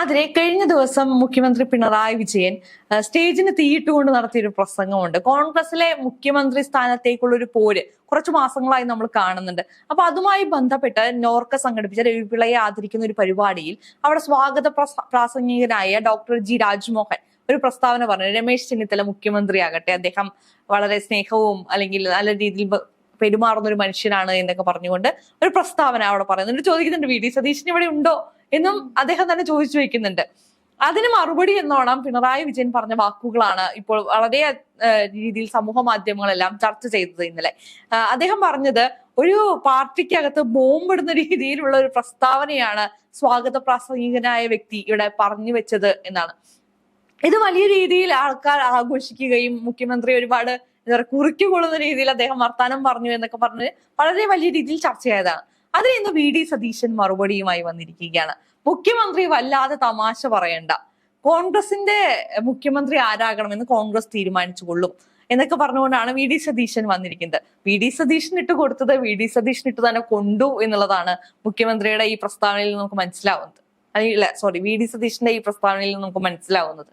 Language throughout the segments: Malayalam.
അതിനെ കഴിഞ്ഞ ദിവസം മുഖ്യമന്ത്രി പിണറായി വിജയൻ സ്റ്റേജിന് തീയിട്ടുകൊണ്ട് നടത്തിയൊരു പ്രസംഗമുണ്ട്. കോൺഗ്രസിലെ മുഖ്യമന്ത്രി സ്ഥാനത്തേക്കുള്ള ഒരു പോര് കുറച്ചു മാസങ്ങളായി നമ്മൾ കാണുന്നുണ്ട്. അപ്പൊ അതുമായി ബന്ധപ്പെട്ട് നോർക്ക സംഘടിപ്പിച്ച രവിപിള്ളയെ ആദരിക്കുന്ന ഒരു പരിപാടിയിൽ അവിടെ സ്വാഗത പ്രാസംഗികനായ ഡോക്ടർ ജി രാജ്മോഹൻ ഒരു പ്രസ്താവന പറഞ്ഞു. രമേശ് ചെന്നിത്തല മുഖ്യമന്ത്രിയാകട്ടെ, അദ്ദേഹം വളരെ സ്നേഹവും അല്ലെങ്കിൽ നല്ല രീതിയിൽ പെരുമാറുന്ന ഒരു മനുഷ്യനാണ് എന്നൊക്കെ പറഞ്ഞുകൊണ്ട് ഒരു പ്രസ്താവന അവിടെ പറയുന്നുണ്ട്. ചോദിക്കുന്നുണ്ട് വി ഡി സതീശൻ ഇവിടെ ഉണ്ടോ എന്നും അദ്ദേഹം തന്നെ ചോദിച്ചു വെക്കുന്നുണ്ട്. അതിന് മറുപടി എന്നോണം പിണറായി വിജയൻ പറഞ്ഞ വാക്കുകളാണ് ഇപ്പോൾ വളരെ രീതിയിൽ സമൂഹ മാധ്യമങ്ങളെല്ലാം ചർച്ച ചെയ്തത് ഇന്നലെ. അദ്ദേഹം പറഞ്ഞത് ഒരു പാർട്ടിക്കകത്ത് ബോംബിടുന്ന രീതിയിലുള്ള ഒരു പ്രസ്താവനയാണ് സ്വാഗത പ്രാസംഗികനായ വ്യക്തി ഇവിടെ പറഞ്ഞു വെച്ചത് എന്നാണ്. ഇത് വലിയ രീതിയിൽ ആൾക്കാർ ആഘോഷിക്കുകയും മുഖ്യമന്ത്രി ഒരുപാട് കുറിക്കുകൊള്ളുന്ന രീതിയിൽ അദ്ദേഹം വർത്താനം പറഞ്ഞു എന്നൊക്കെ പറഞ്ഞ് വളരെ വലിയ രീതിയിൽ ചർച്ചയായതാണ്. അതിന് ഇന്ന് വി ഡി സതീശൻ മറുപടിയുമായി വന്നിരിക്കുകയാണ്. മുഖ്യമന്ത്രി വല്ലാതെ തമാശ പറയണ്ട, കോൺഗ്രസിന്റെ മുഖ്യമന്ത്രി ആരാകണമെന്ന് കോൺഗ്രസ് തീരുമാനിച്ചുകൊള്ളും എന്നൊക്കെ പറഞ്ഞുകൊണ്ടാണ് വി ഡി സതീശൻ വന്നിരിക്കുന്നത്. വി ഡി സതീശൻ ഇട്ട് കൊടുത്തത് വി ഡി സതീശൻ ഇട്ട് തന്നെ കൊണ്ടു എന്നുള്ളതാണ് മുഖ്യമന്ത്രിയുടെ ഈ പ്രസ്താവനയിൽ നമുക്ക് മനസ്സിലാവുന്നത്. വി ഡി സതീശന്റെ ഈ പ്രസ്താവനയിൽ നമുക്ക് മനസ്സിലാവുന്നത്.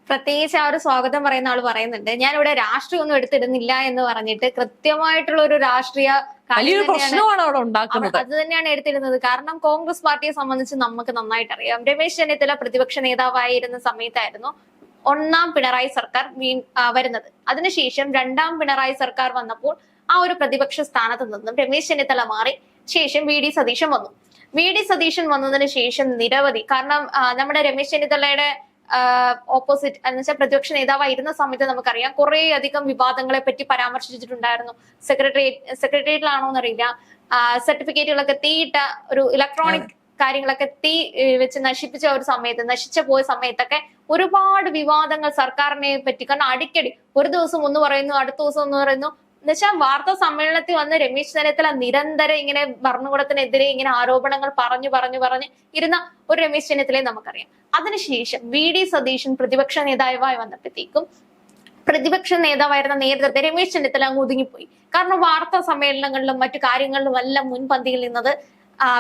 പ്രത്യേകിച്ച് ആ ഒരു സ്വാഗതം പറയുന്ന ആള് പറയുന്നുണ്ട്, ഞാൻ ഇവിടെ രാഷ്ട്രീയം ഒന്നും എടുത്തിടുന്നില്ല എന്ന് പറഞ്ഞിട്ട് കൃത്യമായിട്ടുള്ള ഒരു രാഷ്ട്രീയ അത് തന്നെയാണ് എടുത്തിരുന്നത്. കാരണം കോൺഗ്രസ് പാർട്ടിയെ സംബന്ധിച്ച് നമുക്ക് നന്നായിട്ട് അറിയാം. രമേശ് ചെന്നിത്തല പ്രതിപക്ഷ നേതാവായിരുന്ന സമയത്തായിരുന്നു ഒന്നാം പിണറായി സർക്കാർ വരുന്നത്. അതിനുശേഷം രണ്ടാം പിണറായി സർക്കാർ വന്നപ്പോൾ ആ ഒരു പ്രതിപക്ഷ സ്ഥാനത്ത് നിന്നും രമേശ് ചെന്നിത്തല മാറി ശേഷം വി ഡി സതീശൻ വന്നു. വി ഡി സതീശൻ വന്നതിന് ശേഷം നിരവധി, കാരണം നമ്മുടെ രമേശ് ചെന്നിത്തലയുടെ ഓപ്പോസിറ്റ് എന്ന് വെച്ചാൽ പ്രതിപക്ഷ നേതാവായിരുന്ന സമയത്ത് നമുക്കറിയാം കുറെ അധികം വിവാദങ്ങളെ പറ്റി പരാമർശിച്ചിട്ടുണ്ടായിരുന്നു. സെക്രട്ടേറിയറ്റിലാണോ എന്നറിയില്ല, സർട്ടിഫിക്കറ്റുകളൊക്കെ തീയിട്ട ഒരു ഇലക്ട്രോണിക് കാര്യങ്ങളൊക്കെ തീ വെച്ച് നശിച്ചു പോയ സമയത്തൊക്കെ ഒരുപാട് വിവാദങ്ങൾ സർക്കാരിനെ പറ്റി. കാരണം അടിക്കടി ഒരു ദിവസം ഒന്ന് പറയുന്നു, അടുത്ത ദിവസം ഒന്ന് പറയുന്നു. എന്നുവെച്ചാൽ വാർത്താ സമ്മേളനത്തിൽ വന്ന് രമേശ് ചെന്നിത്തല നിരന്തരം ഇങ്ങനെ ഭരണകൂടത്തിനെതിരെ ഇങ്ങനെ ആരോപണങ്ങൾ പറഞ്ഞു ഇരുന്ന ഒരു രമേശ് ചെന്നിത്തലയെ നമുക്കറിയാം. അതിനുശേഷം വി ഡി സതീശൻ പ്രതിപക്ഷ നേതാവായി വന്നപ്പോഴത്തേക്കും പ്രതിപക്ഷ നേതാവായിരുന്ന നേതൃത്വത്തെ രമേശ് ചെന്നിത്തല അങ്ങ് ഒതുങ്ങിപ്പോയി. കാരണം വാർത്താ സമ്മേളനങ്ങളിലും മറ്റു കാര്യങ്ങളിലും എല്ലാം മുൻപന്തിയിൽ നിന്നത്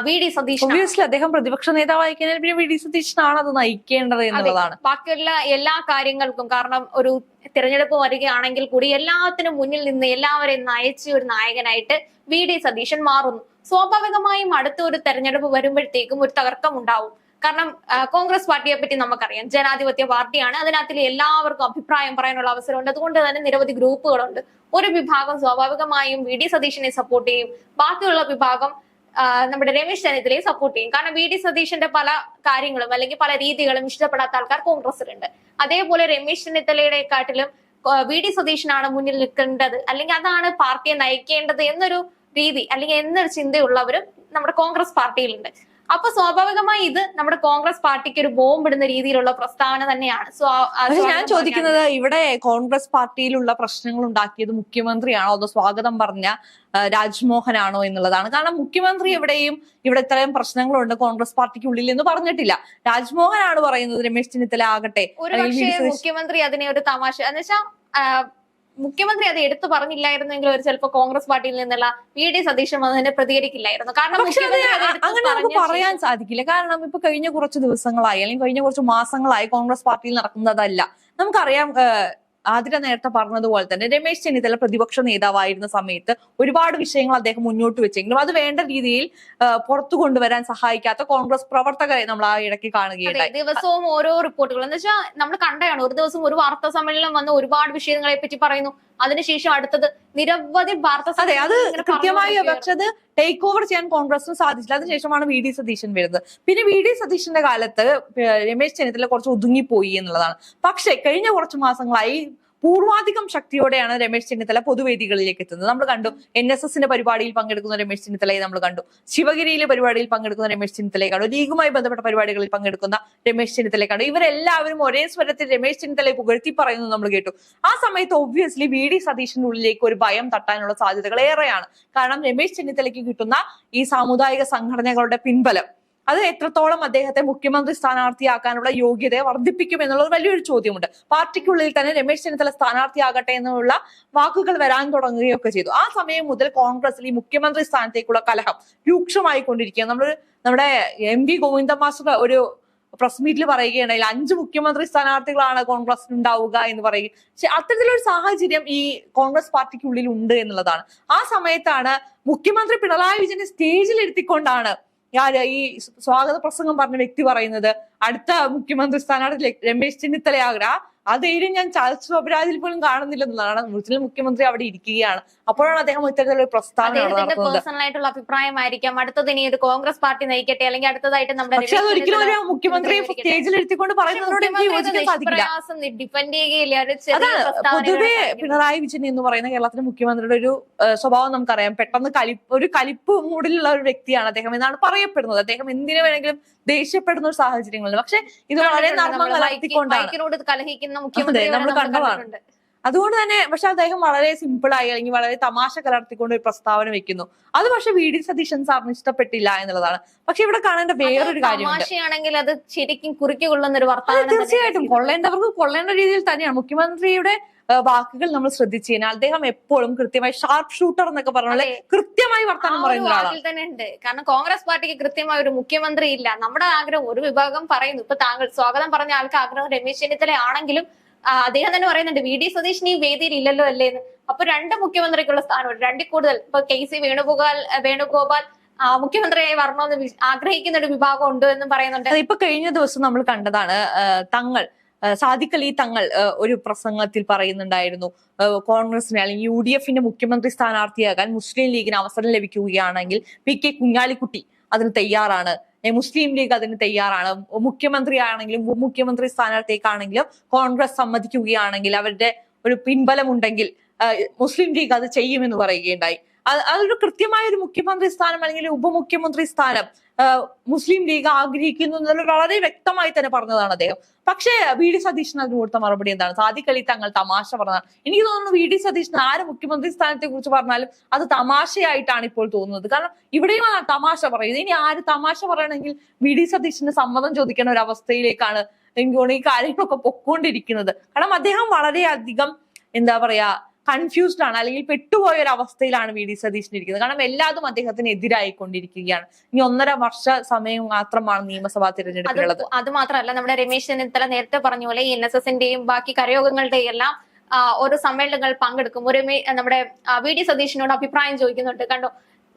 വി ഡി സതീശൻ. അദ്ദേഹം പ്രതിപക്ഷ നേതാവായി കഴിഞ്ഞാൽ പിന്നെ വി ഡി സതീശനാണ് അത് നയിക്കേണ്ടത് എന്നുള്ളതാണ്. ബാക്കിയുള്ള എല്ലാ കാര്യങ്ങൾക്കും, കാരണം ഒരു തിരഞ്ഞെടുപ്പ് വരികയാണെങ്കിൽ കൂടി എല്ലാത്തിനും മുന്നിൽ നിന്ന് എല്ലാവരെയും നയിച്ച ഒരു നായകനായിട്ട് വി ഡി സതീശൻ മാറുന്നു. സ്വാഭാവികമായും അടുത്ത ഒരു തെരഞ്ഞെടുപ്പ് വരുമ്പോഴത്തേക്കും ഒരു തർക്കം ഉണ്ടാവും. കാരണം കോൺഗ്രസ് പാർട്ടിയെ പറ്റി നമുക്കറിയാം, ജനാധിപത്യ പാർട്ടിയാണ്. അതിനകത്തിൽ എല്ലാവർക്കും അഭിപ്രായം പറയാനുള്ള അവസരമുണ്ട്. അതുകൊണ്ട് തന്നെ നിരവധി ഗ്രൂപ്പുകളുണ്ട്. ഒരു വിഭാഗം സ്വാഭാവികമായും വി ഡി സതീശനെ സപ്പോർട്ട് ചെയ്യും, ബാക്കിയുള്ള വിഭാഗം നമ്മുടെ രമേശ് ചെന്നിത്തലയെ സപ്പോർട്ട് ചെയ്യും. കാരണം വി ഡി സതീശന്റെ പല കാര്യങ്ങളും അല്ലെങ്കിൽ പല രീതികളും ഇഷ്ടപ്പെടാത്ത ആൾക്കാർ കോൺഗ്രസിലുണ്ട്. അതേപോലെ രമേശ് ചെന്നിത്തലയെക്കാട്ടിലും വി ഡി സതീശനാണ് മുന്നിൽ നിൽക്കേണ്ടത്, അല്ലെങ്കിൽ അതാണ് പാർട്ടിയെ നയിക്കേണ്ടത് എന്നൊരു രീതി അല്ലെങ്കിൽ എന്നൊരു ചിന്തയുള്ളവരും നമ്മുടെ കോൺഗ്രസ് പാർട്ടിയിലുണ്ട്. അപ്പൊ സ്വാഭാവികമായി ഇത് നമ്മുടെ കോൺഗ്രസ് പാർട്ടിക്ക് ഒരു ബോംബിടുന്ന രീതിയിലുള്ള പ്രസ്താവന തന്നെയാണ്. ഞാൻ ചോദിക്കുന്നത്, ഇവിടെ കോൺഗ്രസ് പാർട്ടിയിലുള്ള പ്രശ്നങ്ങൾ ഉണ്ടാക്കിയത് മുഖ്യമന്ത്രിയാണോ അതോ സ്വാഗതം പറഞ്ഞ രാജ്മോഹനാണോ എന്നുള്ളതാണ്. കാരണം മുഖ്യമന്ത്രി ഇവിടെ ഇത്രയും പ്രശ്നങ്ങളുണ്ട് കോൺഗ്രസ് പാർട്ടിക്കുള്ളിൽ എന്ന് പറഞ്ഞിട്ടില്ല. രാജ്മോഹനാണ് പറയുന്നത്. രമേശ് ചെന്നിത്തല ആകട്ടെ, ഒരു പക്ഷേ മുഖ്യമന്ത്രി അതിനെ ഒരു തമാശ എന്ന് വെച്ചാൽ മുഖ്യമന്ത്രി അത് എടുത്തു പറഞ്ഞില്ലായിരുന്നെങ്കിൽ ഒരു ചിലപ്പോൾ കോൺഗ്രസ് പാർട്ടിയിൽ നിന്നുള്ള വി ഡി സതീശൻ വന്നതിനെ പ്രതികരിക്കില്ലായിരുന്നു. കാരണം അങ്ങനെ നമുക്ക് പറയാൻ സാധിക്കില്ല. കാരണം ഇപ്പൊ കഴിഞ്ഞ കുറച്ച് ദിവസങ്ങളായി അല്ലെങ്കിൽ കഴിഞ്ഞ കുറച്ച് മാസങ്ങളായി കോൺഗ്രസ് പാർട്ടിയിൽ നടക്കുന്നതല്ല. നമുക്കറിയാം, ആതിര നേരത്തെ പറഞ്ഞതുപോലെ തന്നെ രമേശ് ചെന്നിത്തല പ്രതിപക്ഷ നേതാവായിരുന്ന സമയത്ത് ഒരുപാട് വിഷയങ്ങൾ അദ്ദേഹം മുന്നോട്ട് വെച്ചെങ്കിലും അത് വേണ്ട രീതിയിൽ പുറത്തു കൊണ്ടുവരാൻ സഹായിക്കാത്ത കോൺഗ്രസ് പ്രവർത്തകരെ നമ്മൾ ആ ഇടയ്ക്ക് കാണുകയുണ്ടായി. ദിവസവും ഓരോ റിപ്പോർട്ടുകൾ എന്ന് വെച്ചാൽ നമ്മൾ കണ്ടതാണ്. ഒരു ദിവസം ഒരു വാർത്താ സമ്മേളനം വന്ന് ഒരുപാട് വിഷയങ്ങളെ പറ്റി പറയുന്നു, അതിനുശേഷം അടുത്തത് നിരവധി വാർത്താ. അതെ, അത് കൃത്യമായി പക്ഷെ അത് ടേക്ക് ഓവർ ചെയ്യാൻ കോൺഗ്രസിന് സാധിച്ചില്ല. അതിനുശേഷമാണ് വി ഡി സതീശൻ വരുന്നത്. പിന്നെ വി ഡി സതീശന്റെ കാലത്ത് രമേശ് ചെന്നിത്തല കുറച്ച് ഒതുങ്ങിപ്പോയി എന്നുള്ളതാണ്. പക്ഷെ കഴിഞ്ഞ കുറച്ച് മാസങ്ങളായി പൂർവാധികം ശക്തിയോടെയാണ് രമേശ് ചെന്നിത്തല പൊതുവേദികളിലേക്ക് എത്തുന്നത്. നമ്മൾ കണ്ടു, NSSന്റെ പരിപാടിയിൽ പങ്കെടുക്കുന്ന രമേശ് ചെന്നിത്തലയെ നമ്മൾ കണ്ടു, ശിവഗിരിയിലെ പരിപാടിയിൽ പങ്കെടുക്കുന്ന രമേശ് ചെന്നിത്തലയെ കണ്ടു, ലീഗുമായി ബന്ധപ്പെട്ട പരിപാടികളിൽ പങ്കെടുക്കുന്ന രമേശ് ചെന്നിത്തലയെ കണ്ടു. ഇവരെല്ലാവരും ഒരേ സ്വരത്തിൽ രമേശ് ചെന്നിത്തലയെ പുകഴ്ത്തി പറയുന്നത് നമ്മൾ കേട്ടു. ആ സമയത്ത് ഒബ്വിയസ്ലി വി ഡി സതീശന്റെ ഉള്ളിലേക്ക് ഒരു ഭയം തട്ടാനുള്ള സാധ്യതകൾ ഏറെയാണ്. കാരണം രമേശ് ചെന്നിത്തലയ്ക്ക് കിട്ടുന്ന ഈ സാമുദായിക സംഘടനകളുടെ പിൻബലം അത് എത്രത്തോളം അദ്ദേഹത്തെ മുഖ്യമന്ത്രി സ്ഥാനാർത്ഥിയാക്കാനുള്ള യോഗ്യതയെ വർദ്ധിപ്പിക്കും എന്നുള്ളത് വലിയൊരു ചോദ്യമുണ്ട്. പാർട്ടിക്കുള്ളിൽ തന്നെ രമേശ് ചെന്നിത്തല സ്ഥാനാർത്ഥിയാകട്ടെ എന്നുള്ള വാക്കുകൾ വരാൻ തുടങ്ങുകയൊക്കെ ചെയ്തു. ആ സമയം മുതൽ കോൺഗ്രസിൽ ഈ മുഖ്യമന്ത്രി സ്ഥാനത്തേക്കുള്ള കലഹം രൂക്ഷമായി കൊണ്ടിരിക്കുക. നമ്മുടെ MV ഗോവിന്ദ മാസ്റ്റർ ഒരു പ്രസ് മീറ്റിൽ പറയുകയുണ്ടായില്ല 5 മുഖ്യമന്ത്രി സ്ഥാനാർത്ഥികളാണ് കോൺഗ്രസിന് ഉണ്ടാവുക എന്ന് പറയുക. പക്ഷെ അത്തരത്തിലൊരു സാഹചര്യം ഈ കോൺഗ്രസ് പാർട്ടിക്കുള്ളിൽ ഉണ്ട് എന്നുള്ളതാണ്. ആ സമയത്താണ് മുഖ്യമന്ത്രി പിണറായി വിജയനെ സ്റ്റേജിൽ ഇരുത്തിക്കൊണ്ടാണ് ഈ സ്വാഗത പ്രസംഗം പറഞ്ഞ വ്യക്തി പറയുന്നത് അടുത്ത മുഖ്യമന്ത്രി സ്ഥാനാർത്ഥി രമേശ് ചെന്നിത്തലയാകുക. ആ ധൈര്യം ഞാൻ ചാൾസ് സ്വരാജിൽ പോലും കാണുന്നില്ല എന്നുള്ളതാണ്. മുസ്ലിം മുഖ്യമന്ത്രി അവിടെ ഇരിക്കുകയാണ്. അപ്പോഴാണ് അദ്ദേഹം ഇത്തരത്തിലുള്ള പ്രസ്താവന നടത്തുന്നത്. പേഴ്സണൽ ആയിട്ടുള്ള അഭിപ്രായമായിരിക്കാം അടുത്തത് ഇനി ഒരു കോൺഗ്രസ് പാർട്ടി നയിക്കട്ടെ അല്ലെങ്കിൽ അടുത്തതായിട്ട് നമ്മുടെ പക്ഷെ അതൊരിക്കലും ഒരു മുഖ്യമന്ത്രി സ്റ്റേജിൽ ഇരുത്തിക്കൊണ്ട് പറയുന്നതിനോട് എനിക്ക് യോജിക്കാൻ സാധിക്കില്ല. ഡിഫെൻഡ് ചെയ്യുകയില്ല. അതാണ് പൊതുവെ പിണറായി വിജയൻ എന്ന് പറയുന്ന കേരളത്തിലെ മുഖ്യമന്ത്രിയുടെ ഒരു സ്വഭാവം നമുക്കറിയാം. പെട്ടെന്ന് ഒരു കലിപ്പ് മൂഡിലുള്ള ഒരു വ്യക്തിയാണ് അദ്ദേഹം എന്നാണ് പറയപ്പെടുന്നത്. അദ്ദേഹം എന്തിനു വേണമെങ്കിലും ദേഷ്യപ്പെടുന്ന ഒരു സാഹചര്യങ്ങളുണ്ട്. പക്ഷെ ഇത് വളരെ നർമ്മം കലർത്തിക്കൊണ്ടാണ് കലഹിക്കുന്ന നമ്മൾ കണ്ടതാണ്. അതുകൊണ്ട് തന്നെ പക്ഷെ അദ്ദേഹം വളരെ സിമ്പിളായി അല്ലെങ്കിൽ വളരെ തമാശ കലർത്തിക്കൊണ്ട് ഒരു പ്രസ്താവന വെക്കുന്നു. അത് പക്ഷെ വി.ഡി. സതീശൻ സാറിന് ഇഷ്ടപ്പെട്ടില്ല എന്നുള്ളതാണ്. പക്ഷെ ഇവിടെ കാണേണ്ട വേറൊരു കാര്യമുണ്ട്. അത് ശരിക്കും കുറിക്കൊള്ളുന്ന ഒരു വർത്തമാനം. തീർച്ചയായിട്ടും കൊള്ളേണ്ടവർക്ക് കൊള്ളേണ്ട രീതിയിൽ തന്നെയാണ്. മുഖ്യമന്ത്രിയുടെ വാക്കുകൾ നമ്മൾ ശ്രദ്ധിച്ചു കഴിഞ്ഞാൽ അദ്ദേഹം എപ്പോഴും കൃത്യമായി ഷാർപ്പ് ഷൂട്ടർ എന്നൊക്കെ പറഞ്ഞ കൃത്യമായി വർത്തമാനം പറയുന്ന ഒരാളാണ്. തന്നെ ഉണ്ട്. കാരണം കോൺഗ്രസ് പാർട്ടിക്ക് കൃത്യമായ ഒരു മുഖ്യമന്ത്രി ഇല്ല. നമ്മുടെ ആഗ്രഹം ഒരു വിഭാഗം പറയുന്നു. ഇപ്പൊ താങ്കൾ സ്വാഗതം പറഞ്ഞ ആൾക്ക് ആഗ്രഹം രമേശ് ചെന്നിത്തല ആണെങ്കിലും അദ്ദേഹം തന്നെ പറയുന്നുണ്ട് വി.ഡി. സതീശൻ ഈ വേദിയിൽ ഇല്ലല്ലോ അല്ലേന്ന്. അപ്പൊ 2 മുഖ്യമന്ത്രിക്കുള്ള സ്ഥാനമുണ്ട്. 2 കൂടുതൽ. ഇപ്പൊ കെ.സി. വേണുഗോപാൽ മുഖ്യമന്ത്രിയായി വരണമെന്ന് ആഗ്രഹിക്കുന്ന ഒരു വിഭാഗം ഉണ്ട് എന്നും പറയുന്നുണ്ട്. ഇപ്പൊ കഴിഞ്ഞ ദിവസം നമ്മൾ കണ്ടതാണ് സാദിഖ് അലി തങ്ങൾ ഒരു പ്രസംഗത്തിൽ പറയുന്നുണ്ടായിരുന്നു കോൺഗ്രസിന് അല്ലെങ്കിൽ UDF-ന്റെ മുഖ്യമന്ത്രി സ്ഥാനാർത്ഥിയാകാൻ മുസ്ലിം ലീഗിന് അവസരം ലഭിക്കുകയാണെങ്കിൽ P.K. കുഞ്ഞാലിക്കുട്ടി അതിന് തയ്യാറാണ്, മുസ്ലിം ലീഗ് അതിന് തയ്യാറാണ്, മുഖ്യമന്ത്രി ആണെങ്കിലും ഉപമുഖ്യമന്ത്രി സ്ഥാനാർത്ഥിക്കാണെങ്കിലും കോൺഗ്രസ് സമ്മതിക്കുകയാണെങ്കിൽ അവരുടെ ഒരു പിൻബലം ഉണ്ടെങ്കിൽ മുസ്ലിം ലീഗ് അത് ചെയ്യുമെന്ന് പറയുകയുണ്ടായി. അതൊരു കൃത്യമായ ഒരു മുഖ്യമന്ത്രി സ്ഥാനം അല്ലെങ്കിൽ ഉപമുഖ്യമന്ത്രി സ്ഥാനം മുസ്ലിം ലീഗ് ആഗ്രഹിക്കുന്നു എന്നുള്ള വളരെ വ്യക്തമായി തന്നെ പറഞ്ഞതാണ് അദ്ദേഹം. പക്ഷേ വി.ഡി. സതീശൻ അതിന് കൊടുത്ത മറുപടി എന്താണ്? സാദിഖ് അലി തങ്ങൾ തമാശ പറഞ്ഞതാണ്. എനിക്ക് തോന്നുന്നു വി.ഡി. സതീശൻ ആര് മുഖ്യമന്ത്രി സ്ഥാനത്തെ കുറിച്ച് പറഞ്ഞാലും അത് തമാശയായിട്ടാണ് ഇപ്പോൾ തോന്നുന്നത്. കാരണം ഇവിടെയും ആ തമാശ പറയുന്നത്. ഇനി ആര് തമാശ പറയണമെങ്കിൽ വി.ഡി. സതീശന് സമ്മതം ചോദിക്കുന്ന ഒരു അവസ്ഥയിലേക്കാണ് എനിക്ക് തോന്നുന്നു ഈ കാര്യങ്ങളൊക്കെ പൊക്കോണ്ടിരിക്കുന്നത്. കാരണം അദ്ദേഹം വളരെയധികം എന്താ പറയാ കൺഫ്യൂസ്ഡ് ആണ് അല്ലെങ്കിൽ പെട്ടുപോയ ഒരു അവസ്ഥയിലാണ് വി.ഡി. സതീശൻ ഇരിക്കുന്നത്. കാരണം എല്ലാതും അദ്ദേഹത്തിന് എതിരായിക്കൊണ്ടിരിക്കുകയാണ്. ഇനി 1.5 വർഷ സമയം മാത്രമാണ് നിയമസഭാ തിരഞ്ഞെടുപ്പിലുള്ളത്. അത് മാത്രമല്ല നമ്മുടെ രമേശ് ചെന്നിത്തല നേരത്തെ പറഞ്ഞ പോലെ NSSന്റെയും ബാക്കി കരയോഗങ്ങളുടെയും എല്ലാം ഓരോ സമ്മേളനങ്ങൾ പങ്കെടുക്കും. നമ്മുടെ വി.ഡി. സതീശനോട് അഭിപ്രായം ചോദിക്കുന്നുണ്ട്. കണ്ടോ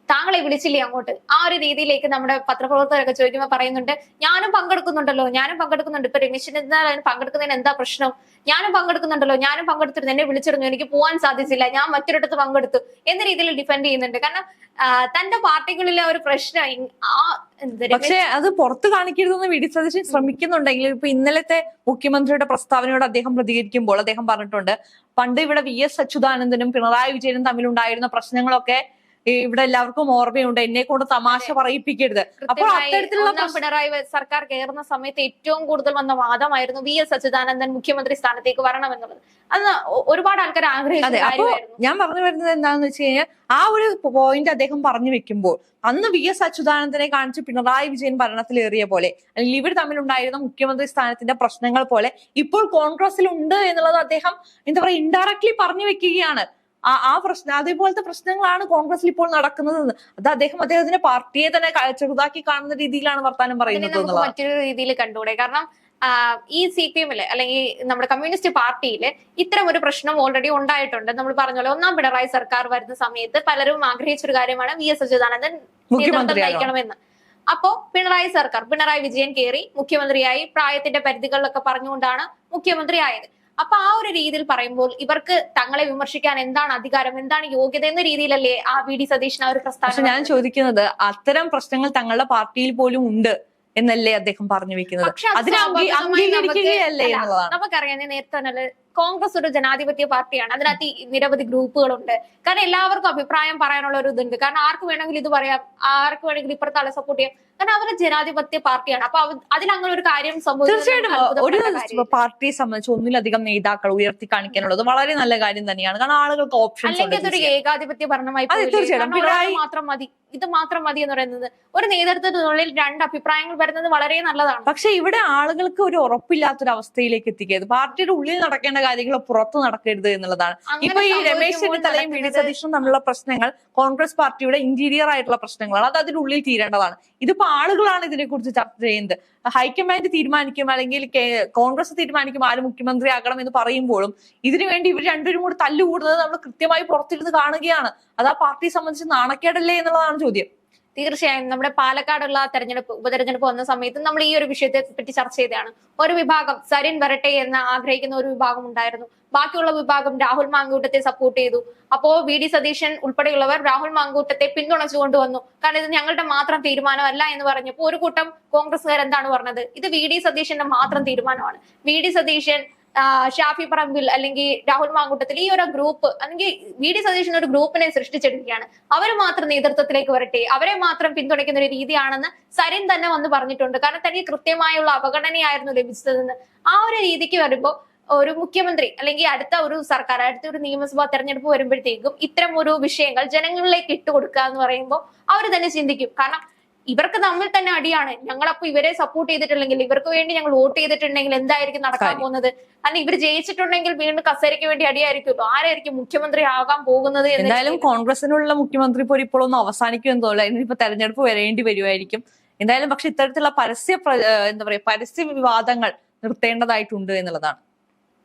താങ്കളെ വിളിച്ചില്ലേ അങ്ങോട്ട്? ആ ഒരു രീതിയിലേക്ക് നമ്മുടെ പത്രപ്രവർത്തകരൊക്കെ ചോദിക്കുമ്പോൾ പറയുന്നുണ്ട് ഞാനും പങ്കെടുക്കുന്നുണ്ടല്ലോ. ഇപ്പൊ രമേശ് ചെന്നിത്തല പങ്കെടുക്കുന്നതിന് എന്താ പ്രശ്നം? ഞാനും പങ്കെടുക്കുന്നുണ്ടല്ലോ, ഞാനും പങ്കെടുത്തിരുന്നു, എന്നെ വിളിച്ചിരുന്നു, എനിക്ക് പോകാൻ സാധിച്ചില്ല, ഞാൻ മറ്റൊരിടത്ത് പങ്കെടുത്തു എന്ന രീതിയിൽ ഡിഫെൻഡ് ചെയ്യുന്നുണ്ട്. കാരണം തന്റെ പാർട്ടികളിലെ ഒരു പ്രശ്നം പക്ഷെ അത് പുറത്ത് കാണിക്കരുതെന്ന് വി.ഡി. സതീശൻ ശ്രമിക്കുന്നുണ്ടെങ്കിൽ ഇപ്പൊ ഇന്നലത്തെ മുഖ്യമന്ത്രിയുടെ പ്രസ്താവനയോട് അദ്ദേഹം പ്രതികരിക്കുമ്പോൾ അദ്ദേഹം പറഞ്ഞിട്ടുണ്ട് പണ്ട് ഇവിടെ V.S. അച്യുതാനന്ദനും പിണറായി വിജയനും തമ്മിലുണ്ടായിരുന്ന പ്രശ്നങ്ങളൊക്കെ ഇവിടെ എല്ലാവർക്കും ഓർമ്മയുണ്ട്, എന്നെ കൊണ്ട് തമാശ പറയിപ്പിക്കരുത്. അപ്പോൾ അത്തരത്തിലുള്ള പിണറായി സർക്കാർ കയറുന്ന സമയത്ത് ഏറ്റവും കൂടുതൽ വന്ന വാദമായിരുന്നു V.S. അച്യുതാനന്ദൻ മുഖ്യമന്ത്രി സ്ഥാനത്തേക്ക് വരണമെന്നുള്ളത്. അത് ഒരുപാട് ആൾക്കാർ ആഗ്രഹിച്ചു. ഞാൻ പറഞ്ഞു വരുന്നത് എന്താണെന്ന് വെച്ച് കഴിഞ്ഞാൽ ആ ഒരു പോയിന്റ് അദ്ദേഹം പറഞ്ഞു വെക്കുമ്പോൾ അന്ന് V.S. അച്യുതാനന്ദനെ കാണിച്ച് പിണറായി വിജയൻ ഭരണത്തിലേറിയ പോലെ അല്ലെങ്കിൽ ഇവർ തമ്മിലുണ്ടായിരുന്ന മുഖ്യമന്ത്രി സ്ഥാനത്തിന്റെ പ്രശ്നങ്ങൾ പോലെ ഇപ്പോൾ കോൺഗ്രസിൽ ഉണ്ട് എന്നുള്ളത് അദ്ദേഹം എന്താ പറയുക ഇൻഡയറക്ട്ലി പറഞ്ഞു വെക്കുകയാണ്. ആ പ്രശ്നം അതേപോലത്തെ പ്രശ്നങ്ങളാണ് കോൺഗ്രസിൽ ഇപ്പോൾ നടക്കുന്നത്. അത് അദ്ദേഹത്തിന്റെ പാർട്ടിയെ തന്നെ ചെറുതാക്കി കാണുന്ന രീതിയിലാണ് വർത്താനം പറയുന്നത്. മറ്റൊരു രീതിയിൽ കണ്ടുകൂടെ? കാരണം ഈ CPM അല്ലെങ്കിൽ നമ്മുടെ കമ്മ്യൂണിസ്റ്റ് പാർട്ടിയില് ഇത്തരം ഒരു പ്രശ്നം ഓൾറെഡി ഉണ്ടായിട്ടുണ്ട്. നമ്മൾ പറഞ്ഞ പോലെ 1ാം പിണറായി സർക്കാർ വരുന്ന സമയത്ത് പലരും ആഗ്രഹിച്ചൊരു കാര്യമാണ് V.S. അച്യുതാനന്ദൻ മുഖ്യമന്ത്രി നയിക്കണമെന്ന്. അപ്പോ പിണറായി വിജയൻ കയറി മുഖ്യമന്ത്രിയായി. പ്രായത്തിന്റെ പരിധികളിലൊക്കെ പറഞ്ഞുകൊണ്ടാണ് മുഖ്യമന്ത്രി ആയത്. അപ്പൊ ആ ഒരു രീതിയിൽ പറയുമ്പോൾ ഇവർക്ക് തങ്ങളെ വിമർശിക്കാൻ എന്താണ് അധികാരം, എന്താണ് യോഗ്യത എന്ന രീതിയിലല്ലേ ആ വി.ഡി. സതീശൻ ആ ഒരു പ്രസ്താവന? ഞാൻ ചോദിക്കുന്നത് അത്തരം പ്രശ്നങ്ങൾ തങ്ങളുടെ പാർട്ടിയിൽ പോലും ഉണ്ട് എന്നല്ലേ അദ്ദേഹം പറഞ്ഞു വെക്കുന്നത്? നമുക്കറിയാം നേരത്തെ തന്നെ കോൺഗ്രസ് ഒരു ജനാധിപത്യ പാർട്ടിയാണ്. അതിനകത്ത് നിരവധി ഗ്രൂപ്പുകളുണ്ട്. കാരണം എല്ലാവർക്കും അഭിപ്രായം പറയാനുള്ള ഒരു ഇതുണ്ട്. കാരണം ആർക്ക് വേണമെങ്കിലും ഇത് പറയാം, ആർക്ക് വേണമെങ്കിലും ഇപ്പുറത്തെ ആളെ സപ്പോർട്ട് ചെയ്യാം. കാരണം അവര് ജനാധിപത്യ പാർട്ടിയാണ്. അപ്പൊ അതിലങ്ങനെ ഒരു കാര്യം തീർച്ചയായിട്ടും ഒരു പാർട്ടിയെ സംബന്ധിച്ച് ഒന്നിലധികം നേതാക്കൾ ഉയർത്തി കാണിക്കാനുള്ളത് വളരെ നല്ല കാര്യം തന്നെയാണ്. കാരണം ആളുകൾക്ക് ഓപ്ഷൻ അല്ലെങ്കിൽ അതൊരു ഏകാധിപത്യ ഭരണമായി ഇത് മാത്രം മതി എന്ന് പറയുന്നത് ഒരു നേതൃത്വത്തിനുള്ളിൽ 2 അഭിപ്രായങ്ങൾ വരുന്നത് വളരെ നല്ലതാണ്. പക്ഷെ ഇവിടെ ആളുകൾക്ക് ഒരു ഉറപ്പില്ലാത്തൊരു അവസ്ഥയിലേക്ക് എത്തിക്കരുത്. പാർട്ടിയുടെ ഉള്ളിൽ നടക്കേണ്ട കാര്യങ്ങൾ പുറത്തു നടക്കരുത് എന്നുള്ളതാണ്. അങ്ങനെ ഇപ്പൊ ഈ രമേശ് സംഭവിക്കുമ്പോൾ ചെന്നിത്തലയും വി ഡി നടക്കുന്നത് സതീഷും തമ്മിലുള്ള പ്രശ്നങ്ങൾ കോൺഗ്രസ് പാർട്ടിയുടെ ഇന്റീരിയർ ആയിട്ടുള്ള പ്രശ്നങ്ങളാണ്. അത് അതിനുള്ളിൽ തീരേണ്ടതാണ്. ഇതിപ്പോ ആളുകളാണ് ഇതിനെക്കുറിച്ച് ചർച്ച ചെയ്യുന്നത്. ഹൈക്കമാൻഡ് തീരുമാനിക്കും, അല്ലെങ്കിൽ കോൺഗ്രസ് തീരുമാനിക്കും ആര് മുഖ്യമന്ത്രി ആകണം എന്ന് പറയുമ്പോഴും ഇതിനുവേണ്ടി ഇവർ രണ്ടുപേരും കൂടി തല്ലുകൂടുന്നത് നമ്മൾ കൃത്യമായി പുറത്തിരുന്ന് കാണുകയാണ്. അത് ആ പാർട്ടിയെ സംബന്ധിച്ച് നാണക്കേടല്ലേ എന്നുള്ളതാണ് ചോദ്യം. തീർച്ചയായും നമ്മുടെ പാലക്കാടുള്ള ഉപതെരഞ്ഞെടുപ്പ് വന്ന സമയത്ത് നമ്മൾ ഈ ഒരു വിഷയത്തെ പറ്റി ചർച്ച ചെയ്തതാണ്. ഒരു വിഭാഗം സരിൻ വരട്ടെ എന്ന് ആഗ്രഹിക്കുന്ന ഒരു വിഭാഗം ഉണ്ടായിരുന്നു. ബാക്കിയുള്ള വിഭാഗം രാഹുൽ മാങ്കൂട്ടത്തെ സപ്പോർട്ട് ചെയ്തു. അപ്പോ വി ഡി സതീശൻ ഉൾപ്പെടെയുള്ളവർ രാഹുൽ മാങ്കൂട്ടത്തെ പിന്തുണച്ചു കൊണ്ടുവന്നു. കാരണം ഇത് ഞങ്ങളുടെ മാത്രം തീരുമാനമല്ല എന്ന് പറഞ്ഞപ്പോ ഒരു കൂട്ടം കോൺഗ്രസ്സുകാർ എന്താണ് പറഞ്ഞത്, ഇത് വി ഡി സതീശന്റെ മാത്രം തീരുമാനമാണ്. വി ഡി സതീശൻ, ഷാഫി പറമ്പിൽ അല്ലെങ്കിൽ രാഹുൽ മാങ്കൂട്ടത്തിൽ ഈ ഒരു ഗ്രൂപ്പ് അല്ലെങ്കിൽ വി ഡി സതീശൻ ഒരു ഗ്രൂപ്പിനെ സൃഷ്ടിച്ചെടുക്കുകയാണ്. അവർ മാത്രം നേതൃത്വത്തിലേക്ക് വരട്ടെ, അവരെ മാത്രം പിന്തുണയ്ക്കുന്ന ഒരു രീതിയാണെന്ന് സരിൻ തന്നെ വന്ന് പറഞ്ഞിട്ടുണ്ട്. കാരണം തനിക്ക് കൃത്യമായുള്ള അവഗണനയായിരുന്നു ലഭിച്ചതെന്ന്. ആ ഒരു രീതിക്ക് വരുമ്പോൾ ഒരു മുഖ്യമന്ത്രി അല്ലെങ്കിൽ അടുത്ത ഒരു സർക്കാർ, അടുത്ത ഒരു നിയമസഭാ തെരഞ്ഞെടുപ്പ് വരുമ്പോഴത്തേക്കും ഇത്തരം ഒരു വിഷയങ്ങൾ ജനങ്ങളിലേക്ക് ഇട്ടുകൊടുക്കുക എന്ന് പറയുമ്പോൾ അവർ തന്നെ ചിന്തിക്കും. കാരണം ഇവർക്ക് തമ്മിൽ തന്നെ അടിയാണ്. ഞങ്ങളപ്പോ ഇവരെ സപ്പോർട്ട് ചെയ്തിട്ടില്ലെങ്കിൽ, ഇവർക്ക് വേണ്ടി ഞങ്ങൾ വോട്ട് ചെയ്തിട്ടുണ്ടെങ്കിൽ എന്തായിരിക്കും നടക്കാൻ പോകുന്നത്? അല്ലെങ്കിൽ ഇവർ ജയിച്ചിട്ടുണ്ടെങ്കിൽ വീണ്ടും കസേരയ്ക്ക് വേണ്ടി അടിയായിരിക്കുമല്ലോ. ആരായിരിക്കും മുഖ്യമന്ത്രി ആകാൻ പോകുന്നത്? എന്തായാലും കോൺഗ്രസിനുള്ള മുഖ്യമന്ത്രി പോലും ഇപ്പോഴൊന്നും അവസാനിക്കുമെന്ന് തോന്നില്ല. ഇനിയിപ്പോ തെരഞ്ഞെടുപ്പ് വരേണ്ടി വരുമായിരിക്കും എന്തായാലും. പക്ഷെ ഇത്തരത്തിലുള്ള പരസ്യ വിവാദങ്ങൾ നിർത്തേണ്ടതായിട്ടുണ്ട് എന്നുള്ളതാണ്.